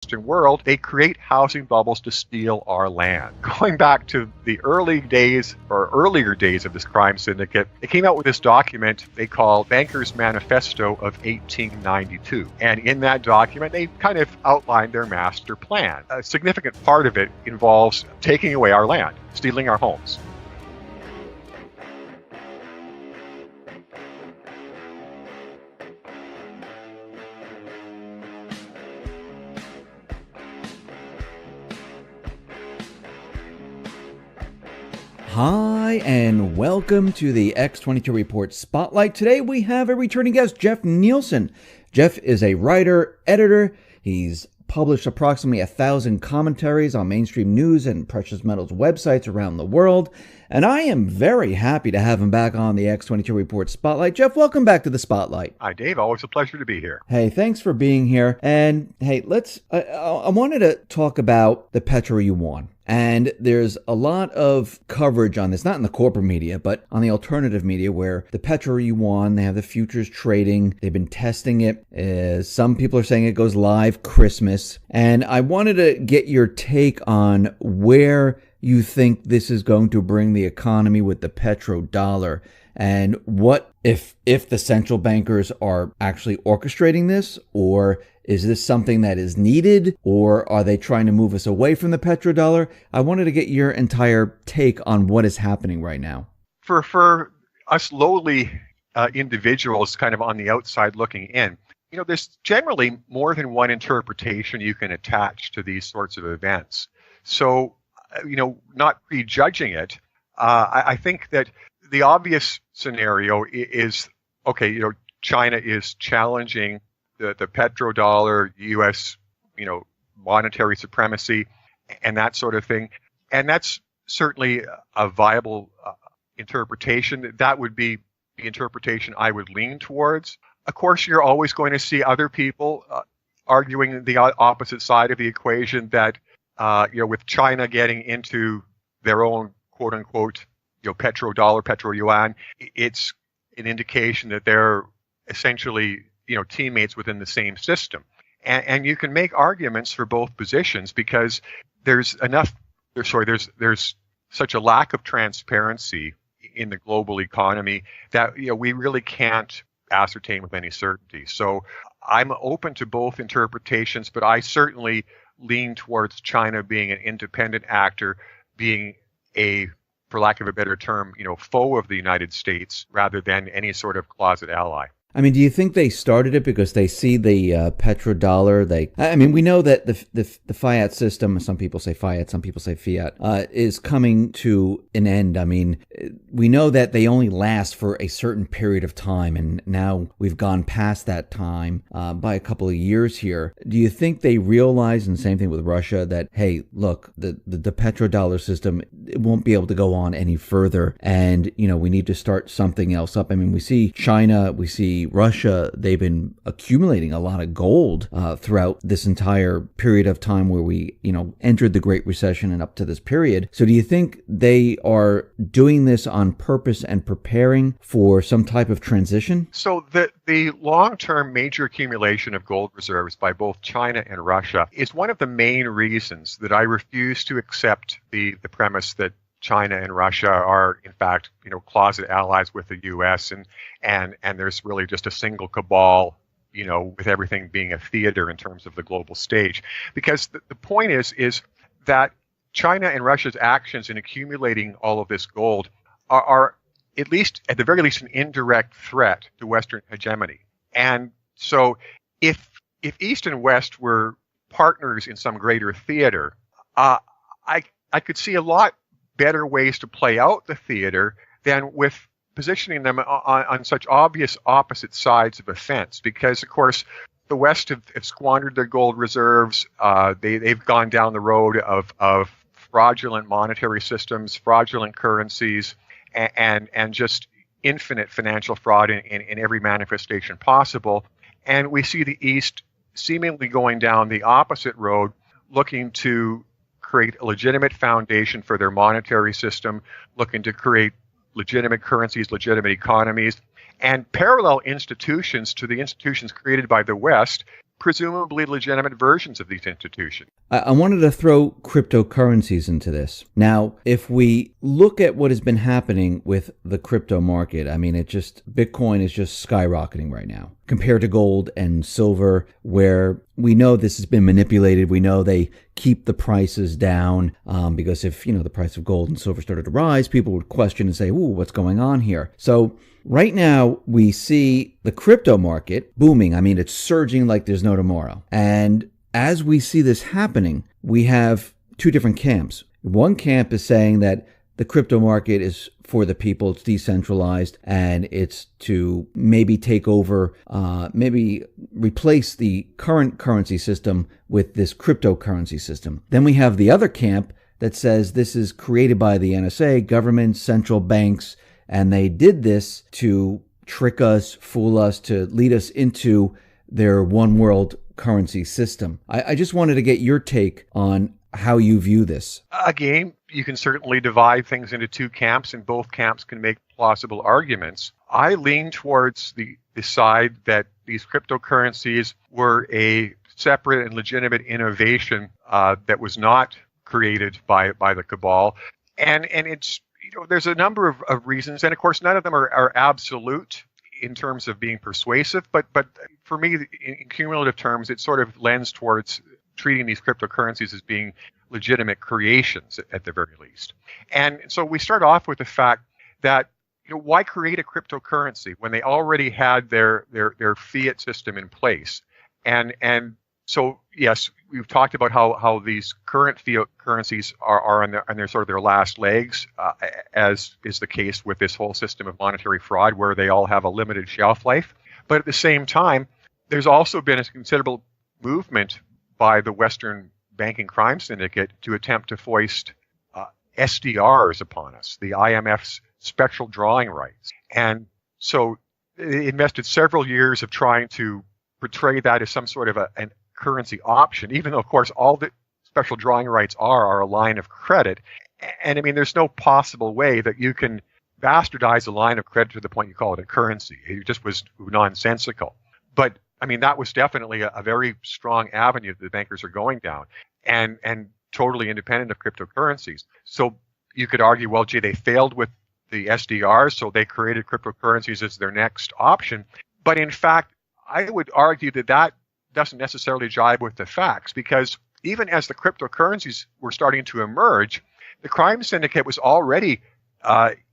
Western world, they create housing bubbles to steal our land. Going back to the early days or earlier days of this crime syndicate, they came out with this document they call Bankers' Manifesto of 1892. And in that document, they kind of outlined their master plan. A significant part of it involves taking away our land, stealing our homes. Hi, and welcome to the X22 Report Spotlight. Today we have a returning guest, Jeff Nielson. Jeff is a writer, editor. He's published approximately 1,000 commentaries on mainstream news and precious metals websites around the world. And I am very happy to have him back on the X22 Report Spotlight. Jeff, welcome back to the Spotlight. Hi, Dave. Always a pleasure to be here. Hey, thanks for being here. And hey, I wanted to talk about the petro yuan. And there's a lot of coverage on this, not in the corporate media, but on the alternative media, where the petro yuan, they have the futures trading. They've been testing it. Some people are saying it goes live Christmas. And I wanted to get your take on where you think this is going to bring the economy with the petrodollar, and what if the central bankers are actually orchestrating this, or is this something that is needed, or are they trying to move us away from the petrodollar? I wanted to get your entire take on what is happening right now. For us lowly individuals kind of on the outside looking in, there's generally more than one interpretation you can attach to these sorts of events. So, not prejudging it, I think that the obvious scenario is, okay, China is challenging the petrodollar, U.S., monetary supremacy, and that sort of thing. And that's certainly a viable interpretation. That would be the interpretation I would lean towards. Of course, you're always going to see other people arguing the opposite side of the equation, that with China getting into their own quote unquote, petrodollar, petro yuan, it's an indication that they're essentially, teammates within the same system. And you can make arguments for both positions, because there's such a lack of transparency in the global economy that, we really can't ascertain with any certainty. So I'm open to both interpretations, but I certainly lean towards China being an independent actor, being for lack of a better term, foe of the United States rather than any sort of closet ally. I mean, do you think they started it because they see the petrodollar? We know that the fiat system, some people say fiat, some people say fiat, is coming to an end. I mean, we know that they only last for a certain period of time, and now we've gone past that time by a couple of years here. Do you think they realize, and same thing with Russia, that, hey, look, the petrodollar system, it won't be able to go on any further, and, we need to start something else up? I mean, we see China, we see Russia, they've been accumulating a lot of gold throughout this entire period of time where we, entered the Great Recession and up to this period. So do you think they are doing this on purpose and preparing for some type of transition? So the long-term major accumulation of gold reserves by both China and Russia is one of the main reasons that I refuse to accept the premise that China and Russia are, in fact, closet allies with the U.S. and there's really just a single cabal, with everything being a theater in terms of the global stage. Because the point is that China and Russia's actions in accumulating all of this gold are at the very least, an indirect threat to Western hegemony. And so if East and West were partners in some greater theater, I could see a lot better ways to play out the theater than with positioning them on such obvious opposite sides of a fence. Because, of course, the West have squandered their gold reserves. They've gone down the road of fraudulent monetary systems, fraudulent currencies, and just infinite financial fraud in every manifestation possible. And we see the East seemingly going down the opposite road, looking to create a legitimate foundation for their monetary system, looking to create legitimate currencies, legitimate economies, and parallel institutions to the institutions created by the West, presumably legitimate versions of these institutions. I wanted to throw cryptocurrencies into this. Now, if we look at what has been happening with the crypto market, I mean, Bitcoin is just skyrocketing right now compared to gold and silver, where we know this has been manipulated. We know they keep the prices down because if, the price of gold and silver started to rise, people would question and say, ooh, what's going on here? So right now, we see the crypto market booming. I mean, it's surging like there's no tomorrow. And as we see this happening, we have two different camps. One camp is saying that the crypto market is for the people, it's decentralized, and it's to maybe take over, maybe replace the current currency system with this cryptocurrency system. Then we have the other camp that says this is created by the NSA, government, central banks, and they did this to trick us, fool us, to lead us into their one world currency system. I just wanted to get your take on how you view this. Again, you can certainly divide things into two camps, and both camps can make plausible arguments. I lean towards the side that these cryptocurrencies were a separate and legitimate innovation that was not created by the cabal. And it's, there's a number of reasons, and of course, none of them are absolute in terms of being persuasive, but for me, in cumulative terms, it sort of lends towards treating these cryptocurrencies as being legitimate creations at the very least. And so we start off with the fact that, why create a cryptocurrency when they already had their fiat system in place? And so, yes, we've talked about how these current fiat currencies are on their sort of their last legs, as is the case with this whole system of monetary fraud, where they all have a limited shelf life. But at the same time, there's also been a considerable movement by the Western banking crime syndicate to attempt to foist SDRs upon us, the IMF's special drawing rights. And so it invested several years of trying to portray that as some sort of an currency option, even though, of course, all the special drawing rights are a line of credit. And I mean, there's no possible way that you can bastardize a line of credit to the point you call it a currency. It just was nonsensical. But I mean, that was definitely a very strong avenue that the bankers are going down, and totally independent of cryptocurrencies. So you could argue, well, gee, they failed with the SDRs, so they created cryptocurrencies as their next option. But in fact, I would argue that doesn't necessarily jibe with the facts, because even as the cryptocurrencies were starting to emerge, the crime syndicate was already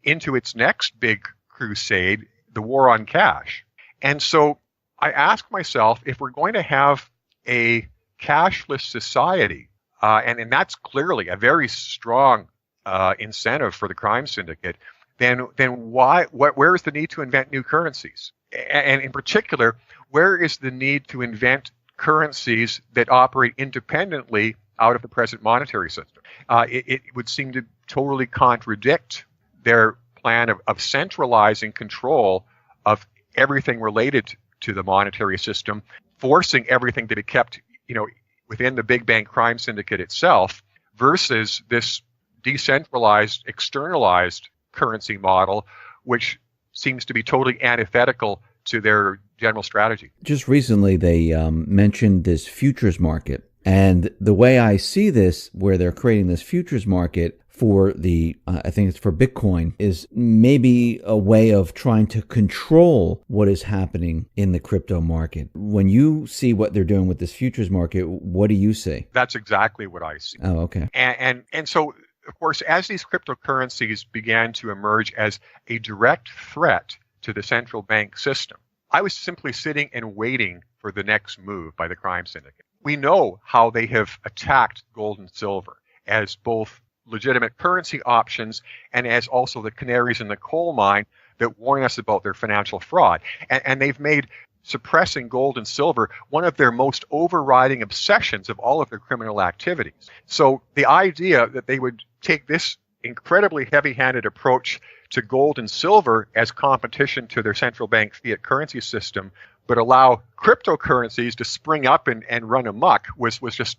into its next big crusade, the war on cash. And so I ask myself, if we're going to have a cashless society, and that's clearly a very strong incentive for the crime syndicate, then where is the need to invent new currencies? And in particular, where is the need to invent currencies that operate independently out of the present monetary system? It would seem to totally contradict their plan of centralizing control of everything related to the monetary system, forcing everything to be kept, within the big bank crime syndicate itself, versus this decentralized, externalized currency model, which seems to be totally antithetical to their general strategy. Just recently, they mentioned this futures market. And the way I see this, where they're creating this futures market for I think it's for Bitcoin, is maybe a way of trying to control what is happening in the crypto market. When you see what they're doing with this futures market, what do you see? That's exactly what I see. Oh, okay. And so, of course, as these cryptocurrencies began to emerge as a direct threat to the central bank system, I was simply sitting and waiting for the next move by the crime syndicate. We know how they have attacked gold and silver as both legitimate currency options and as also the canaries in the coal mine that warn us about their financial fraud. And they've made suppressing gold and silver one of their most overriding obsessions of all of their criminal activities. So the idea that they would take this incredibly heavy-handed approach to gold and silver as competition to their central bank fiat currency system, but allow cryptocurrencies to spring up and run amok was just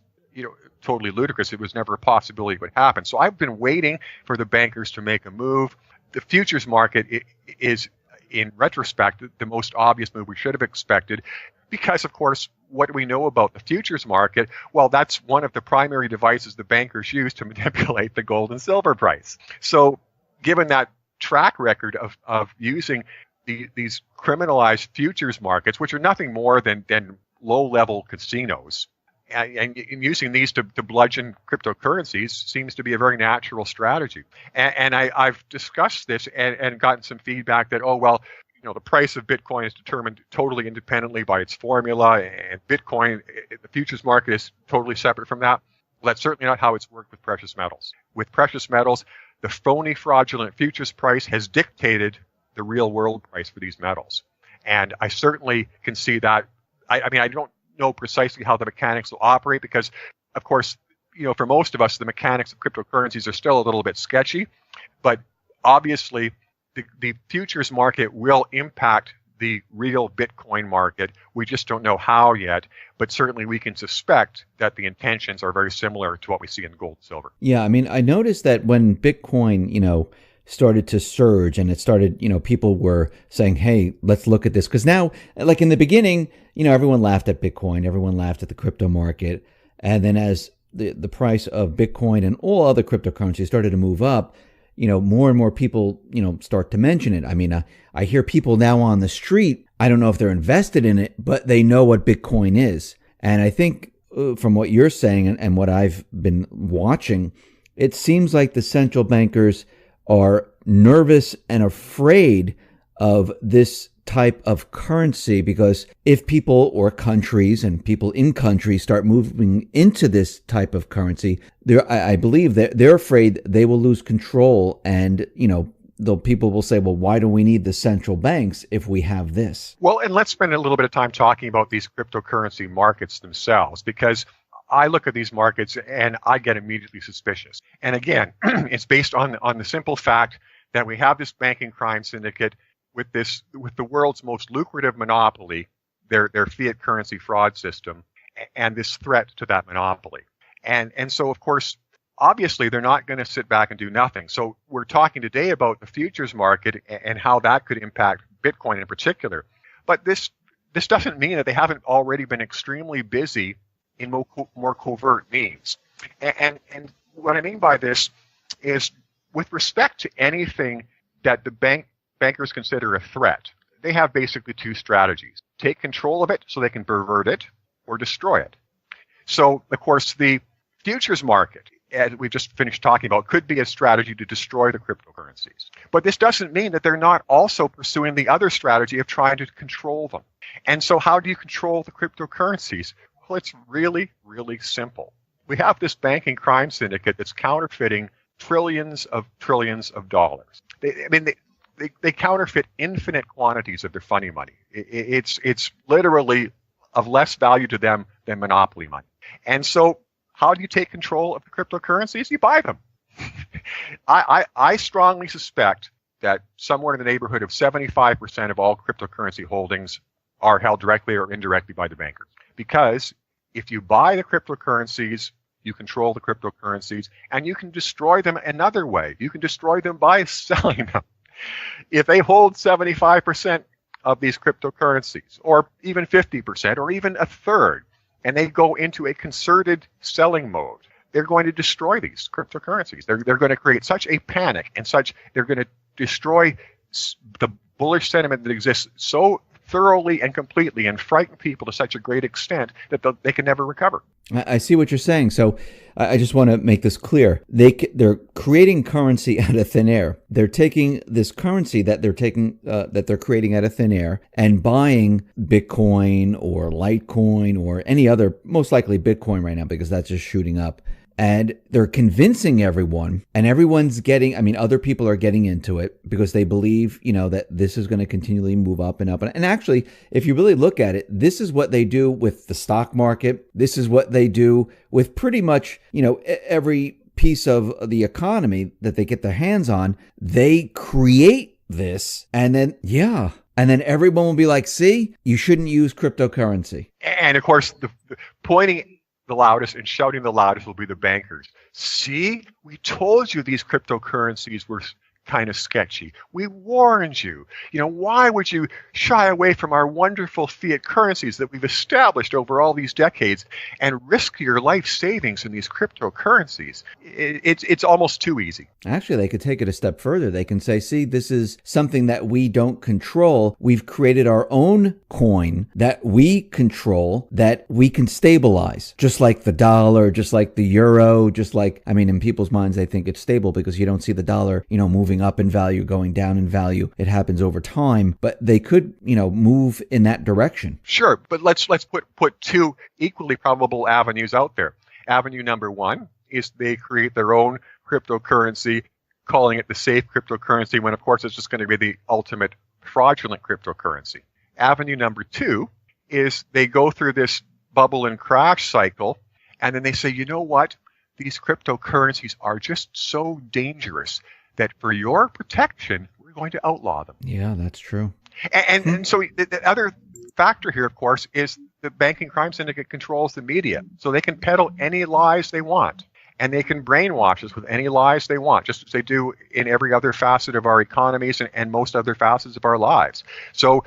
totally ludicrous. It was never a possibility it would happen. So I've been waiting for the bankers to make a move. The futures market is, in retrospect, the most obvious move we should have expected, because, of course, what do we know about the futures market? Well, that's one of the primary devices the bankers use to manipulate the gold and silver price. So given that track record of using these criminalized futures markets, which are nothing more than low-level casinos, and using these to bludgeon cryptocurrencies seems to be a very natural strategy. And I've discussed this and gotten some feedback that, oh, well, the price of Bitcoin is determined totally independently by its formula, and Bitcoin, the futures market, is totally separate from that. Well, that's certainly not how it's worked with precious metals. With precious metals, the phony, fraudulent futures price has dictated the real world price for these metals. And I certainly can see that. I mean, I don't know precisely how the mechanics will operate because, of course, for most of us, the mechanics of cryptocurrencies are still a little bit sketchy. But obviously, the futures market will impact the real Bitcoin market. We just don't know how yet, but certainly we can suspect that the intentions are very similar to what we see in gold and silver. Yeah, I mean, I noticed that when Bitcoin, started to surge and it started, people were saying, hey, let's look at this. Because now, like in the beginning, everyone laughed at Bitcoin, everyone laughed at the crypto market. And then as the price of Bitcoin and all other cryptocurrencies started to move up, more and more people, start to mention it. I mean, I hear people now on the street, I don't know if they're invested in it, but they know what Bitcoin is. And I think from what you're saying and what I've been watching, it seems like the central bankers are nervous and afraid of this type of currency, because if people or countries and people in countries start moving into this type of currency, I believe that they're afraid they will lose control, and people will say, well, why do we need the central banks if we have this? Well, and let's spend a little bit of time talking about these cryptocurrency markets themselves, because I look at these markets and I get immediately suspicious. And again, it's based on the simple fact that we have this banking crime syndicate with the world's most lucrative monopoly, their fiat currency fraud system, and this threat to that monopoly. And so, of course, obviously, they're not going to sit back and do nothing. So we're talking today about the futures market and how that could impact Bitcoin in particular. But this doesn't mean that they haven't already been extremely busy in more covert means. And what I mean by this is, with respect to anything that the bankers consider a threat, they have basically two strategies: take control of it so they can pervert it, or destroy it. So, of course, the futures market, as we've just finished talking about, could be a strategy to destroy the cryptocurrencies. But this doesn't mean that they're not also pursuing the other strategy of trying to control them. And so how do you control the cryptocurrencies? Well, it's really, really simple. We have this banking crime syndicate that's counterfeiting trillions of dollars. They counterfeit infinite quantities of their funny money. It's literally of less value to them than monopoly money. And so how do you take control of the cryptocurrencies? You buy them. I strongly suspect that somewhere in the neighborhood of 75% of all cryptocurrency holdings are held directly or indirectly by the bankers. Because if you buy the cryptocurrencies, you control the cryptocurrencies, and you can destroy them another way. You can destroy them by selling them. If they hold 75% of these cryptocurrencies, or even 50%, or even a third, and they go into a concerted selling mode, they're going to destroy these cryptocurrencies. They're going to create such a panic and they're going to destroy the bullish sentiment that exists so thoroughly and completely, and frighten people to such a great extent that they can never recover. I see what you're saying. So I just want to make this clear. They're creating currency out of thin air. They're taking this currency that they're creating out of thin air and buying Bitcoin or Litecoin or any other, most likely Bitcoin right now, because that's just shooting up. And they're convincing everyone, and everyone's other people are getting into it because they believe, that this is going to continually move up and up. And actually, if you really look at it, this is what they do with the stock market. This is what they do with pretty much, every piece of the economy that they get their hands on. They create this, and then everyone will be like, see, you shouldn't use cryptocurrency. And of course, the pointing the loudest and shouting the loudest will be the bankers. See, we told you these cryptocurrencies were kind of sketchy. We warned you. Why would you shy away from our wonderful fiat currencies that we've established over all these decades and risk your life savings in these cryptocurrencies? It's almost too easy. Actually, they could take it a step further. They can say, see, this is something that we don't control. We've created our own coin that we control, that we can stabilize, just like the dollar, just like the euro, in people's minds, they think it's stable because you don't see the dollar, moving up in value, going down in value. It happens over time, but they could, move in that direction. Sure, but let's put two equally probable avenues out there. Avenue number one is they create their own cryptocurrency, calling it the safe cryptocurrency, when of course it's just going to be the ultimate fraudulent cryptocurrency. Avenue number two is they go through this bubble and crash cycle, and then they say, you know what? These cryptocurrencies are just so dangerous that for your protection, we're going to outlaw them. Yeah, that's true. And so the other factor here, of course, is the banking crime syndicate controls the media. So they can peddle any lies they want, and they can brainwash us with any lies they want, just as they do in every other facet of our economies and most other facets of our lives. So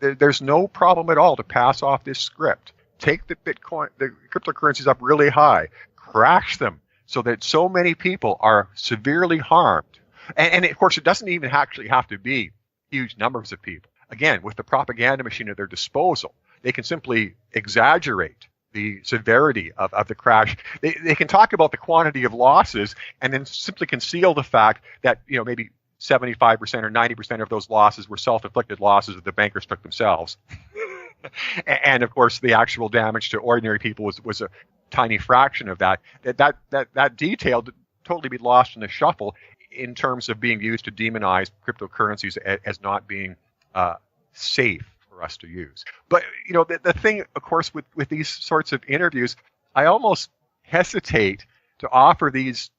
there's no problem at all to pass off this script. Take the cryptocurrencies up really high, crash them so that so many people are severely harmed. And of course, it doesn't even actually have to be huge numbers of people. Again, with the propaganda machine at their disposal, they can simply exaggerate the severity of the crash. They can talk about the quantity of losses and then simply conceal the fact that, maybe 75% or 90% of those losses were self-inflicted losses that the bankers took themselves. And of course, the actual damage to ordinary people was a tiny fraction of that. That detail totally be lost in the shuffle in terms of being used to demonize cryptocurrencies as not being safe for us to use. But the thing, of course, with these sorts of interviews, I almost hesitate to offer these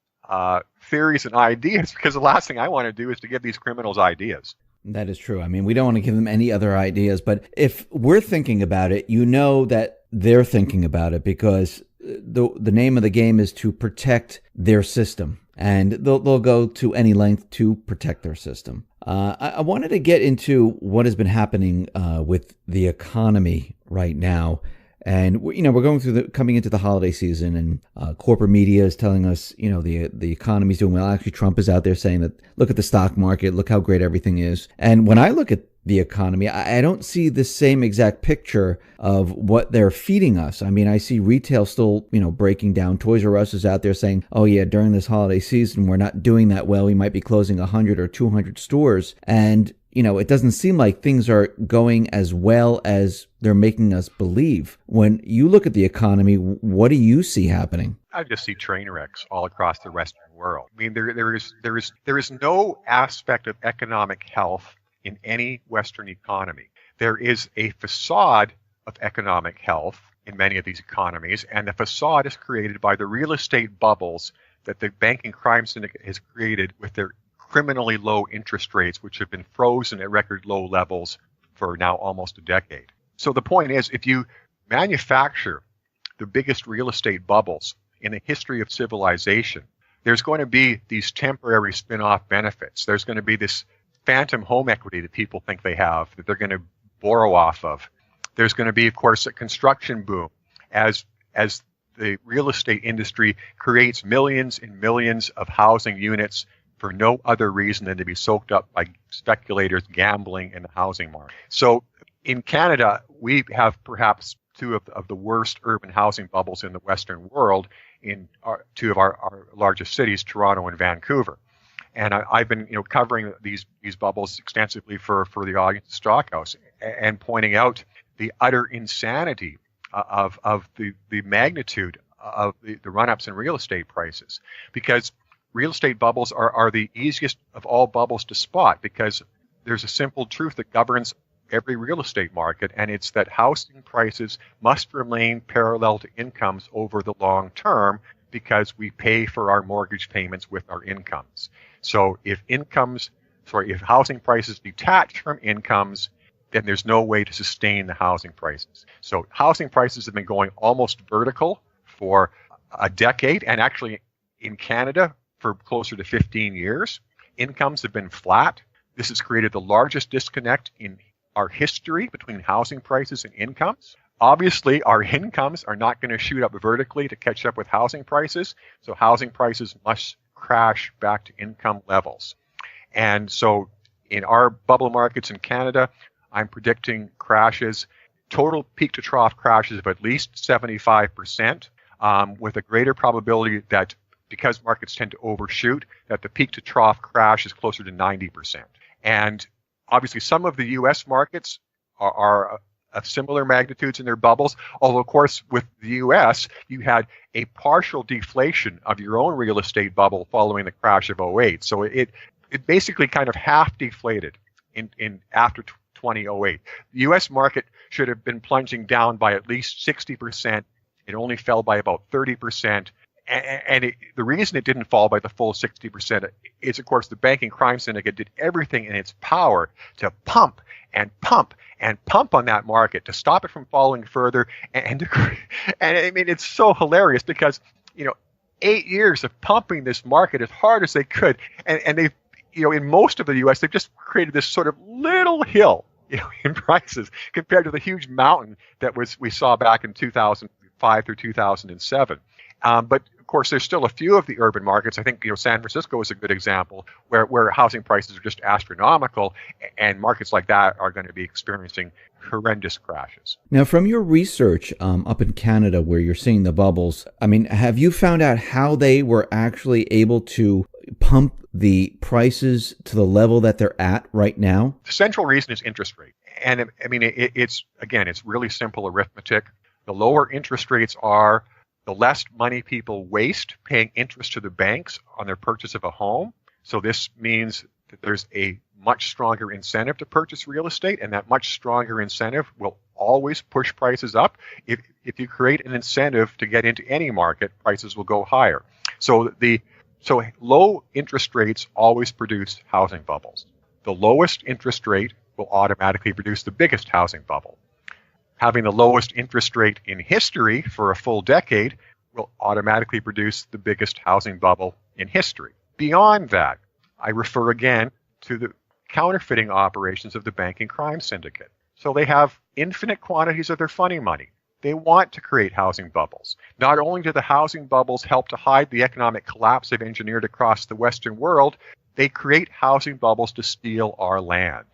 theories and ideas, because the last thing I want to do is to give these criminals ideas. That is true. We don't want to give them any other ideas, but if we're thinking about it, that they're thinking about it, because the name of the game is to protect their system, and they'll go to any length to protect their system. I wanted to get into what has been happening with the economy right now. And, we're going through coming into the holiday season, and corporate media is telling us, the economy's doing well. Actually, Trump is out there saying that, look at the stock market, look how great everything is. And when I look at the economy, I don't see the same exact picture of what they're feeding us. I see retail still, breaking down. Toys R Us is out there saying, oh yeah, during this holiday season, we're not doing that well. We might be closing 100 or 200 stores. And it doesn't seem like things are going as well as they're making us believe. When you look at the economy, what do you see happening? I just see train wrecks all across the Western world. There is no aspect of economic health in any Western economy. There is a facade of economic health in many of these economies, and the facade is created by the real estate bubbles that the banking crime syndicate has created with their criminally low interest rates, which have been frozen at record low levels for now almost a decade. So the point is, if you manufacture the biggest real estate bubbles in the history of civilization, there's going to be these temporary spin-off benefits. There's going to be this phantom home equity that people think they have that they're going to borrow off of. There's going to be, of course, a construction boom as the real estate industry creates millions and millions of housing units for no other reason than to be soaked up by speculators gambling in the housing market. So in Canada, we have perhaps two of the worst urban housing bubbles in the Western world in two of our largest cities, Toronto and Vancouver. And I've been covering these bubbles extensively for the audience at Stockhouse, and pointing out the utter insanity of the magnitude of the run-ups in real estate prices. Because real estate bubbles are the easiest of all bubbles to spot, because there's a simple truth that governs every real estate market, and it's that housing prices must remain parallel to incomes over the long term, because we pay for our mortgage payments with our incomes. So if housing prices detach from incomes, then there's no way to sustain the housing prices. So housing prices have been going almost vertical for a decade, and actually in Canada for closer to 15 years. Incomes have been flat. This has created the largest disconnect in our history between housing prices and incomes. Obviously, our incomes are not going to shoot up vertically to catch up with housing prices, so housing prices must crash back to income levels. And so in our bubble markets in Canada, I'm predicting crashes, total peak to trough crashes of at least 75%, with a greater probability that, because markets tend to overshoot, that the peak to trough crash is closer to 90%. And obviously some of the US markets are of similar magnitudes in their bubbles, although of course with the US, you had a partial deflation of your own real estate bubble following the crash of '08. So it basically kind of half deflated in after 2008. The US market should have been plunging down by at least 60%. It only fell by about 30%. And the reason it didn't fall by the full 60% is, of course, the banking crime syndicate did everything in its power to pump and pump and pump on that market to stop it from falling further. And I mean, it's so hilarious because, 8 years of pumping this market as hard as they could, and they've, in most of the U.S., they've just created this sort of little hill, in prices compared to the huge mountain that we saw back in 2005 through 2007. But of course, there's still a few of the urban markets. I think San Francisco is a good example where housing prices are just astronomical, and markets like that are going to be experiencing horrendous crashes. Now, from your research up in Canada, where you're seeing the bubbles, I mean, have you found out how they were actually able to pump the prices to the level that they're at right now? The central reason is interest rate, and I mean, it's really simple arithmetic. The lower interest rates are, the less money people waste paying interest to the banks on their purchase of a home. So this means that there's a much stronger incentive to purchase real estate, and that much stronger incentive will always push prices up. If you create an incentive to get into any market, prices will go higher. So low interest rates always produce housing bubbles. The lowest interest rate will automatically produce the biggest housing bubble. Having the lowest interest rate in history for a full decade will automatically produce the biggest housing bubble in history. Beyond that, I refer again to the counterfeiting operations of the banking crime syndicate. So they have infinite quantities of their funny money. They want to create housing bubbles. Not only do the housing bubbles help to hide the economic collapse they've engineered across the Western world, they create housing bubbles to steal our land.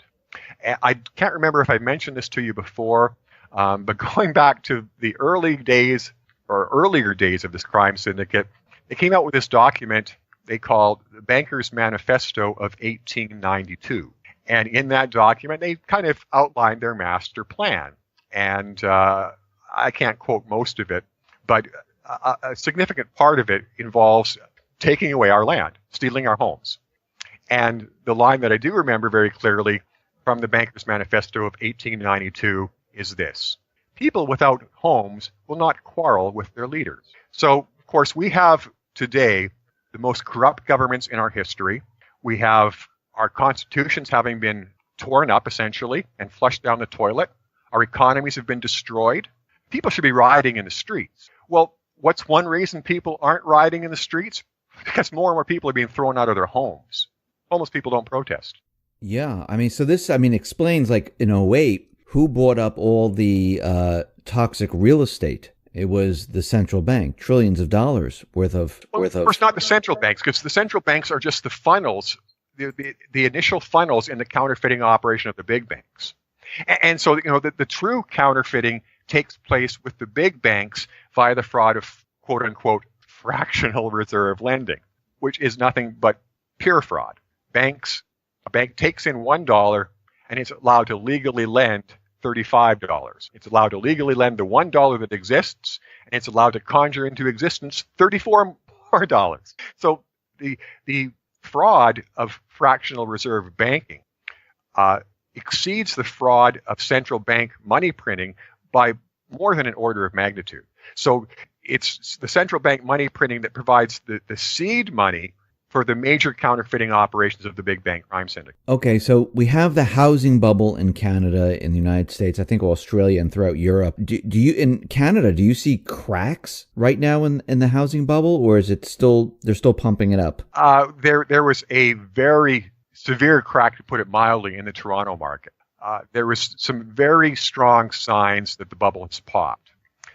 I can't remember if I mentioned this to you before, but going back to the earlier days of this crime syndicate, they came out with this document they called the Banker's Manifesto of 1892. And in that document, they kind of outlined their master plan. And I can't quote most of it, but a significant part of it involves taking away our land, stealing our homes. And the line that I do remember very clearly from the Banker's Manifesto of 1892 is this: people without homes will not quarrel with their leaders. So, of course, we have today the most corrupt governments in our history. We have our constitutions having been torn up, essentially, and flushed down the toilet. Our economies have been destroyed. People should be rioting in the streets. Well, what's one reason people aren't rioting in the streets? Because more and more people are being thrown out of their homes. Homeless people don't protest. Yeah, I mean, so this, explains, like, in '08, who bought up all the toxic real estate? It was the central bank, trillions of dollars worth of. Of course, not the central banks, because the central banks are just the funnels, the initial funnels in the counterfeiting operation of the big banks. And so, the true counterfeiting takes place with the big banks via the fraud of quote unquote fractional reserve lending, which is nothing but pure fraud. A bank takes in $1 and it's allowed to legally lend $35. It's allowed to legally lend the $1 that exists, and it's allowed to conjure into existence $34 more. So the fraud of fractional reserve banking exceeds the fraud of central bank money printing by more than an order of magnitude. So it's the central bank money printing that provides the seed money for the major counterfeiting operations of the big bank crime syndicate. Okay, so we have the housing bubble in Canada, in the United States, I think Australia, and throughout Europe. Do you in Canada? Do you see cracks right now in the housing bubble, or is it still they're still pumping it up? There was a very severe crack, to put it mildly, in the Toronto market. There was some very strong signs that the bubble has popped.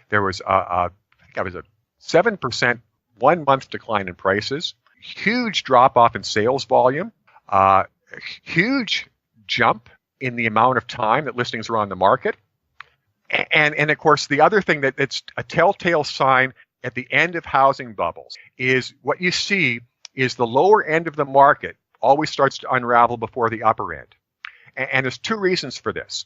There was I think that was a 7% 1 month decline in prices. Huge drop-off in sales volume, huge jump in the amount of time that listings are on the market. And of course, the other thing that's a telltale sign at the end of housing bubbles is what you see is the lower end of the market always starts to unravel before the upper end. And there's two reasons for this.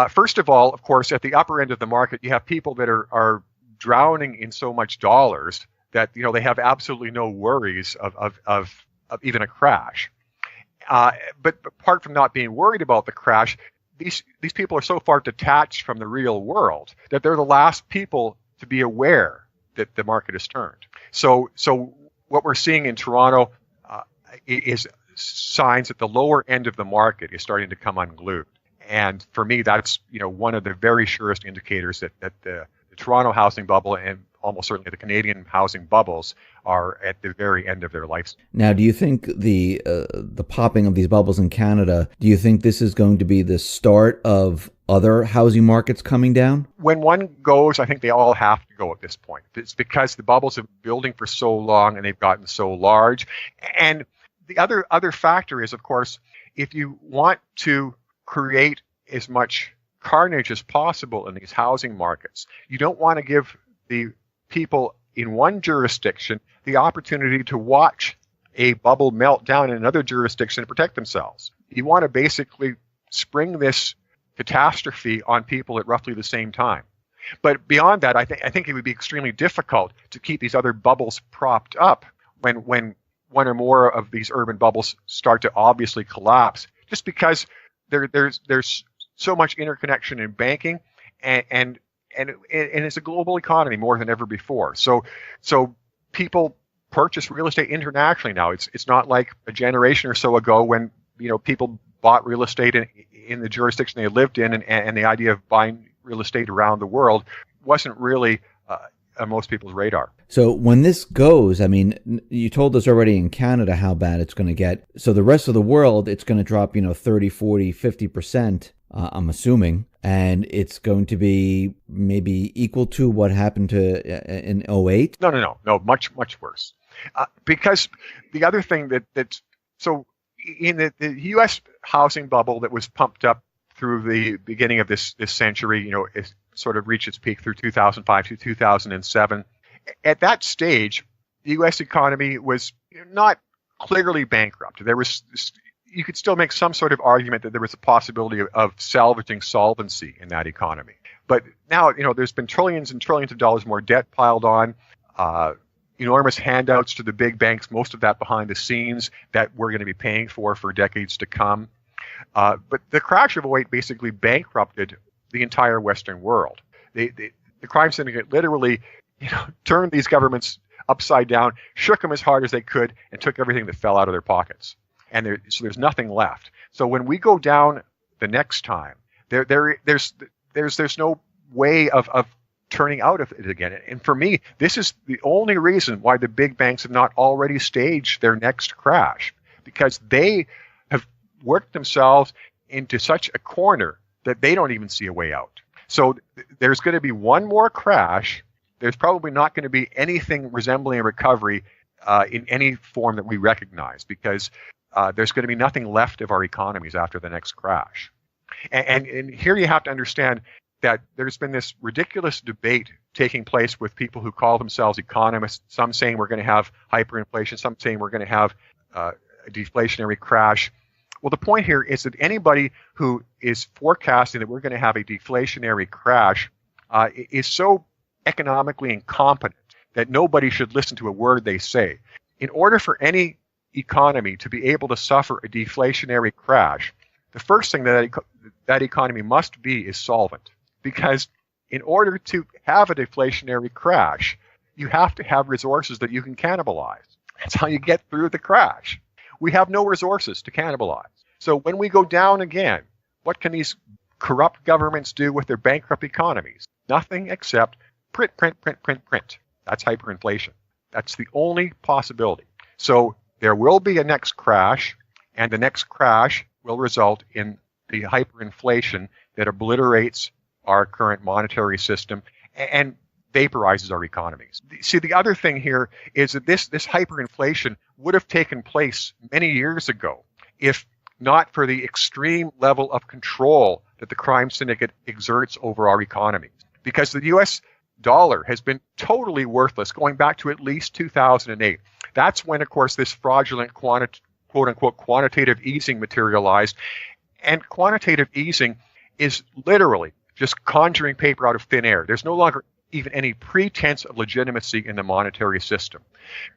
First of all, of course, at the upper end of the market, you have people that are drowning in so much dollars that they have absolutely no worries of even a crash. But apart from not being worried about the crash, these people are so far detached from the real world that they're the last people to be aware that the market has turned. So what we're seeing in Toronto is signs that the lower end of the market is starting to come unglued. And for me, that's one of the very surest indicators that the Toronto housing bubble and almost certainly the Canadian housing bubbles are at the very end of their life. Now, do you think the popping of these bubbles in Canada, do you think this is going to be the start of other housing markets coming down? When one goes, I think they all have to go at this point. It's because the bubbles have been building for so long and they've gotten so large. And the other factor is, of course, if you want to create as much carnage as possible in these housing markets, you don't want to give the people in one jurisdiction the opportunity to watch a bubble melt down in another jurisdiction to protect themselves. You want to basically spring this catastrophe on people at roughly the same time. But beyond that, I think it would be extremely difficult to keep these other bubbles propped up when one or more of these urban bubbles start to obviously collapse, just because there's so much interconnection in banking and it's a global economy more than ever before. So people purchase real estate internationally now. It's not like a generation or so ago when people bought real estate in the jurisdiction they lived in, and the idea of buying real estate around the world wasn't really on most people's radar. So when this goes, I mean, you told us already in Canada how bad it's going to get. So the rest of the world, it's going to drop 30, 40, 50%, I'm assuming. And it's going to be maybe equal to what happened to in 2008? No, much worse. Because the other thing so in the U.S. housing bubble that was pumped up through the beginning of this century, it sort of reached its peak through 2005 to 2007. At that stage, the U.S. economy was not clearly bankrupt. You could still make some sort of argument that there was a possibility of salvaging solvency in that economy. But now, there's been trillions and trillions of dollars more debt piled on, enormous handouts to the big banks, most of that behind the scenes that we're going to be paying for decades to come. But the crash of 2008 basically bankrupted the entire Western world. The crime syndicate literally turned these governments upside down, shook them as hard as they could, and took everything that fell out of their pockets. And so there's nothing left. So when we go down the next time, there's no way of turning out of it again. And for me, this is the only reason why the big banks have not already staged their next crash, because they have worked themselves into such a corner that they don't even see a way out. So there's going to be one more crash. There's probably not going to be anything resembling a recovery in any form that we recognize, because there's going to be nothing left of our economies after the next crash. And here you have to understand that there's been this ridiculous debate taking place with people who call themselves economists, some saying we're going to have hyperinflation, some saying we're going to have a deflationary crash. Well, the point here is that anybody who is forecasting that we're going to have a deflationary crash is so economically incompetent that nobody should listen to a word they say. In order for any economy to be able to suffer a deflationary crash, the first thing that economy must be is solvent. Because in order to have a deflationary crash, you have to have resources that you can cannibalize. That's how you get through the crash. We have no resources to cannibalize. So when we go down again, what can these corrupt governments do with their bankrupt economies? Nothing except print, print, print, print, print. That's hyperinflation. That's the only possibility. So there will be a next crash, and the next crash will result in the hyperinflation that obliterates our current monetary system and vaporizes our economies. See, the other thing here is that this hyperinflation would have taken place many years ago if not for the extreme level of control that the crime syndicate exerts over our economies. Because the U.S. dollar has been totally worthless going back to at least 2008. That's when, of course, this fraudulent quote-unquote quantitative easing materialized. And quantitative easing is literally just conjuring paper out of thin air. There's no longer even any pretense of legitimacy in the monetary system.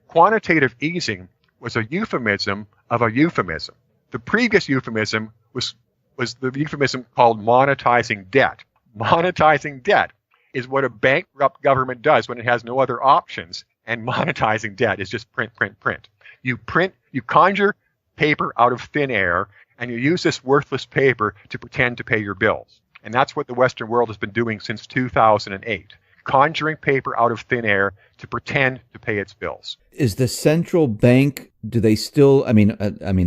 Quantitative easing was a euphemism of a euphemism. The previous euphemism was the euphemism called monetizing debt. Monetizing debt is what a bankrupt government does when it has no other options, and monetizing debt is just print, print, print. You conjure paper out of thin air, and you use this worthless paper to pretend to pay your bills. And that's what the Western world has been doing since 2008, conjuring paper out of thin air to pretend to pay its bills. Is the central bank, do they still, I mean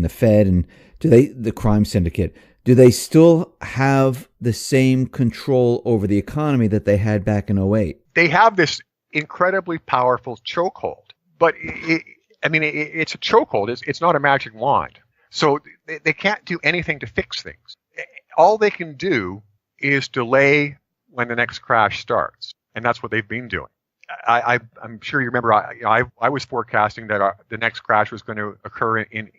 the Fed and the crime syndicate, do they still have the same control over the economy that they had back in 2008? They have this incredibly powerful chokehold, but it's a chokehold. It's not a magic wand. So they can't do anything to fix things. All they can do is delay when the next crash starts. And that's what they've been doing. I'm sure you remember I was forecasting that the next crash was going to occur in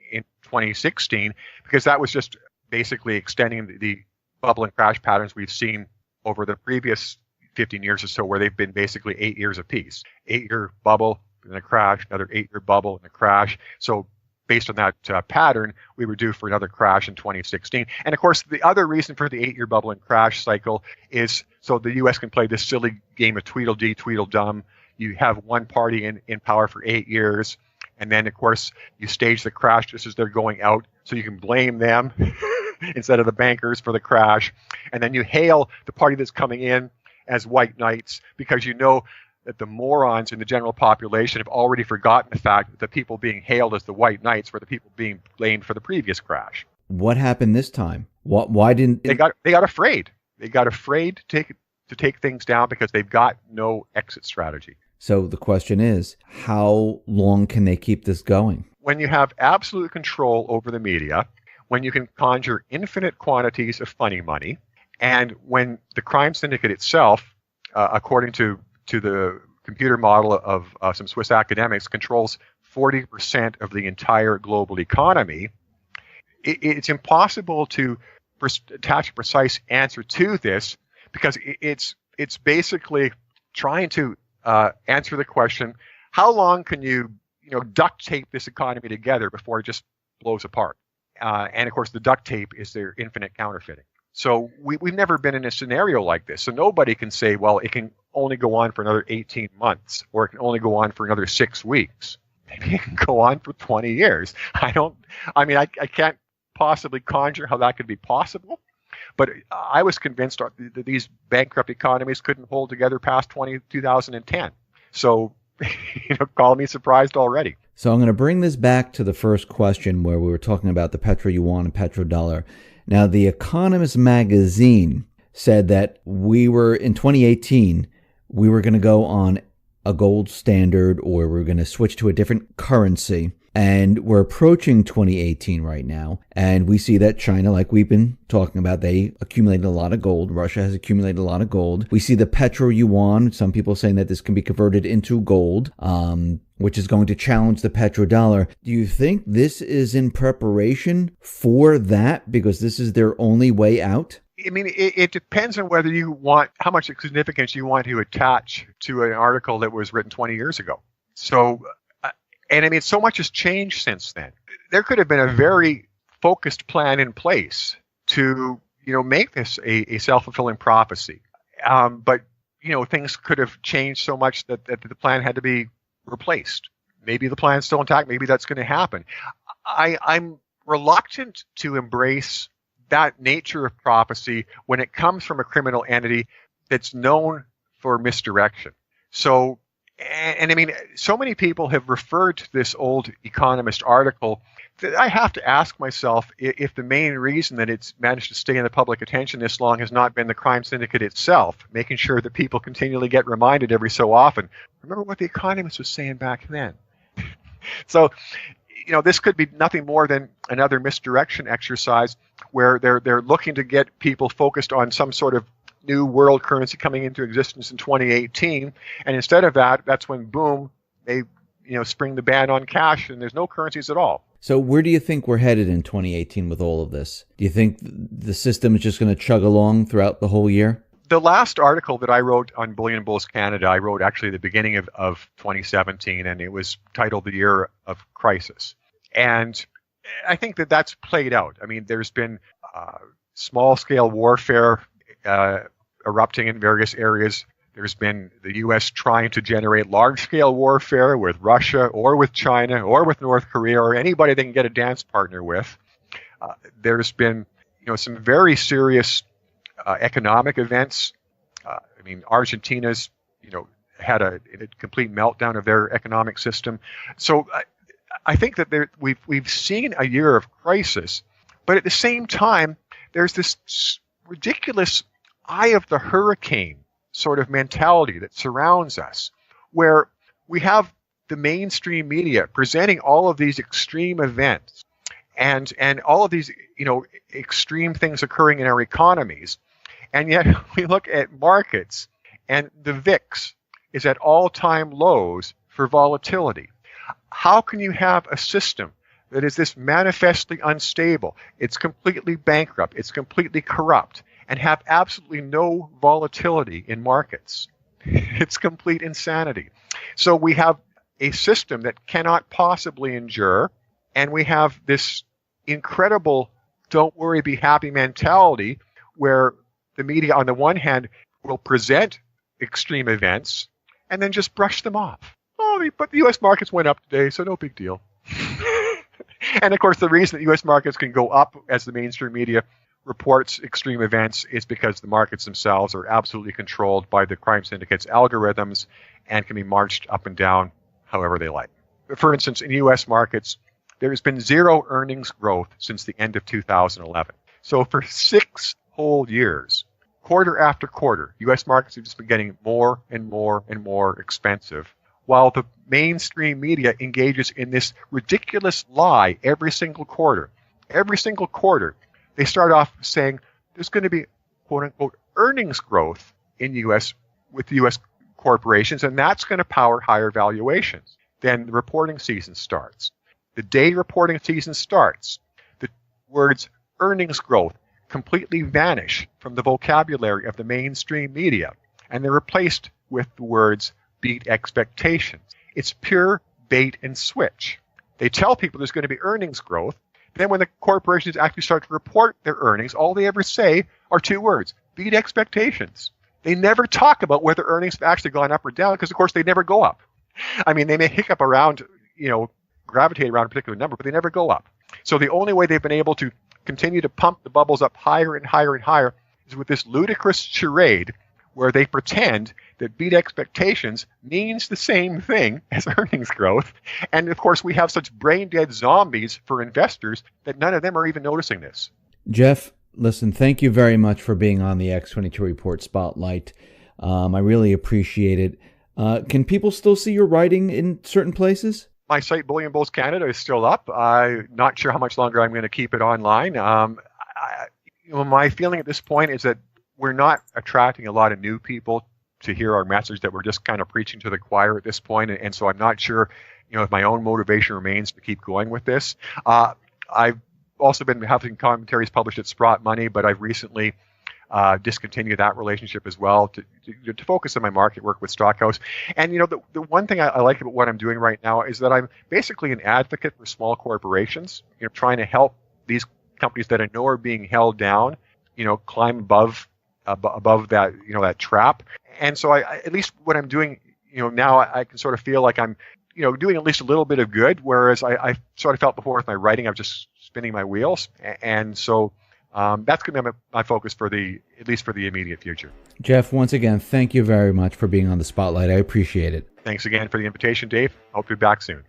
2016 because that was just basically extending the bubble and crash patterns we've seen over the previous 15 years or so, where they've been basically 8 years apiece. 8-year bubble, then a crash, another 8-year bubble, and a crash. So based on that pattern, we were due for another crash in 2016. And of course, the other reason for the 8-year bubble and crash cycle is so the U.S. can play this silly game of Tweedledee, Tweedledum. You have one party in power for 8 years, and then, of course, you stage the crash just as they're going out, so you can blame them instead of the bankers for the crash. And then you hail the party that's coming in as white knights because you know that the morons in the general population have already forgotten the fact that the people being hailed as the white knights were the people being blamed for the previous crash. What happened this time? Why didn't they got afraid? They got afraid to take things down because they've got no exit strategy. So the question is, how long can they keep this going? When you have absolute control over the media, when you can conjure infinite quantities of funny money, and when the crime syndicate itself, according to the computer model of some Swiss academics, controls 40% of the entire global economy, it's impossible to attach a precise answer to this because it's basically trying to answer the question, how long can you duct tape this economy together before it just blows apart? And of course, the duct tape is their infinite counterfeiting. So we've never been in a scenario like this. So nobody can say, well, it can only go on for another 18 months, or it can only go on for another 6 weeks. Maybe it can go on for 20 years. I can't possibly conjure how that could be possible. But I was convinced that these bankrupt economies couldn't hold together past 2010. So, call me surprised already. So I'm going to bring this back to the first question where we were talking about the petro-yuan and petrodollar. Now, The Economist magazine said that in 2018, we were going to go on a gold standard, or we're going to switch to a different currency. And we're approaching 2018 right now. And we see that China, like we've been talking about, they accumulated a lot of gold. Russia has accumulated a lot of gold. We see the petro-yuan, some people saying that this can be converted into gold, which is going to challenge the petrodollar. Do you think this is in preparation for that because this is their only way out? I mean, it depends on whether you want, how much significance you want to attach to an article that was written 20 years ago. So, and I mean, so much has changed since then. There could have been a very focused plan in place to, make this a self-fulfilling prophecy. But, things could have changed so much that the plan had to be replaced. maybe the plan's still intact. Maybe that's going to happen. I'm reluctant to embrace that nature of prophecy when it comes from a criminal entity that's known for misdirection. So, and I mean, so many people have referred to this old Economist article that I have to ask myself if the main reason that it's managed to stay in the public attention this long has not been the crime syndicate itself, making sure that people continually get reminded every so often. Remember what the Economist was saying back then. So, this could be nothing more than another misdirection exercise where they're looking to get people focused on some sort of new world currency coming into existence in 2018, and instead of that, that's when boom, they spring the ban on cash, and there's no currencies at all. So where do you think we're headed in 2018 with all of this? Do you think the system is just going to chug along throughout the whole year? The last article that I wrote on Bullion Bulls Canada, I wrote actually at the beginning of 2017, and it was titled The Year of Crisis. And I think that that's played out. I mean, there's been small-scale warfare erupting in various areas. There's been the U.S. trying to generate large-scale warfare with Russia or with China or with North Korea or anybody they can get a dance partner with. There's been, some very serious economic events. I mean, Argentina's, had a complete meltdown of their economic system. So I think that we've seen a year of crisis, but at the same time, there's this ridiculous eye of the hurricane sort of mentality that surrounds us, where we have the mainstream media presenting all of these extreme events and all of these, extreme things occurring in our economies. And yet we look at markets and the VIX is at all-time lows for volatility. How can you have a system that is this manifestly unstable, it's completely bankrupt, it's completely corrupt, and have absolutely no volatility in markets? It's complete insanity. So we have a system that cannot possibly endure, and we have this incredible don't worry, be happy mentality where the media on the one hand will present extreme events and then just brush them off. Oh, but the U.S. markets went up today, so no big deal. And of course, the reason that U.S. markets can go up as the mainstream media reports extreme events is because the markets themselves are absolutely controlled by the crime syndicate's algorithms and can be marched up and down however they like. For instance, in U.S. markets, there has been zero earnings growth since the end of 2011. So for 6 whole years, quarter after quarter, U.S. markets have just been getting more and more and more expensive, while the mainstream media engages in this ridiculous lie every single quarter. Every single quarter, they start off saying there's going to be, quote unquote, earnings growth in U.S. with U.S. corporations, and that's going to power higher valuations. Then the reporting season starts. The day reporting season starts, the words earnings growth completely vanish from the vocabulary of the mainstream media, and they're replaced with the words beat expectations. It's pure bait and switch. They tell people there's going to be earnings growth. Then when the corporations actually start to report their earnings, all they ever say are 2 words, beat expectations. They never talk about whether earnings have actually gone up or down because, of course, they never go up. I mean, they may hiccup around, gravitate around a particular number, but they never go up. So the only way they've been able to continue to pump the bubbles up higher and higher and higher is with this ludicrous charade where they pretend that beat expectations means the same thing as earnings growth. And of course, we have such brain-dead zombies for investors that none of them are even noticing this. Jeff, listen, thank you very much for being on the X22 Report Spotlight. I really appreciate it. Can people still see your writing in certain places? My site, Bullion Bulls Canada, is still up. I'm not sure how much longer I'm going to keep it online. My feeling at this point is that we're not attracting a lot of new people to hear our message, that we're just kind of preaching to the choir at this point. And so I'm not sure, if my own motivation remains to keep going with this. I've also been having commentaries published at Sprott Money, but I've recently discontinued that relationship as well to focus on my market work with Stockhouse. And, the one thing I like about what I'm doing right now is that I'm basically an advocate for small corporations, trying to help these companies that I know are being held down, climb above that, that trap. And so at least what I'm doing, now I can sort of feel like I'm doing at least a little bit of good, whereas I sort of felt before with my writing, I'm just spinning my wheels. And so that's going to be my focus at least for the immediate future. Jeff, once again, thank you very much for being on the spotlight. I appreciate it. Thanks again for the invitation, Dave. Hope to be back soon.